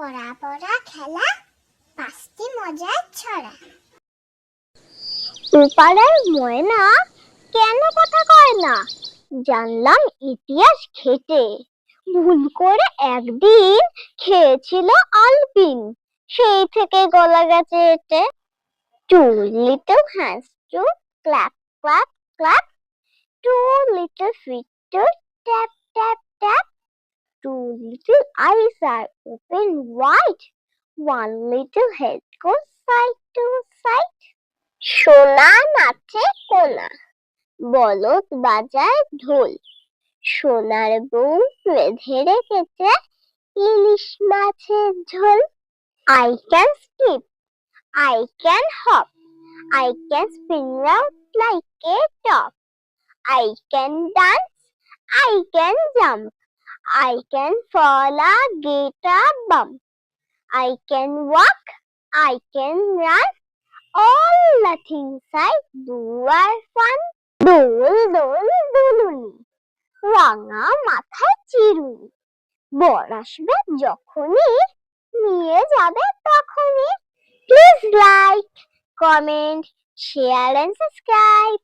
পড়া পড়া খেলা, পাঁচটি মজার ছড়া। ওপারের ময়না কেন কথা কয় না, জানলাম ইতিহাস ঘেটে। ভুল করে একদিন খেয়েছিল আলপিন, সেই থেকে গলা গেছে এটে। Two little hands to clap, clap, clap. Two little feet to tap, tap, tap. Two little eyes are open wide. One little head goes side to side. সোনা নাচে কোনা, বলদ বাজায় ঢোল। সোনার বউ বেঁধে রেখেছে ইলিশ মাছের ঝোল। I can skip, I can hop, I can spin round like a top. I can dance, I can jump, I can fall a get a bump. I can walk, I can run, all the things I do are fun. দোল দোল দুলুনি, রাঙা মাথায় চিরুনি, বর আসবে যখনই, নিয়ে যাবে তখনই। Please like, comment, share and subscribe.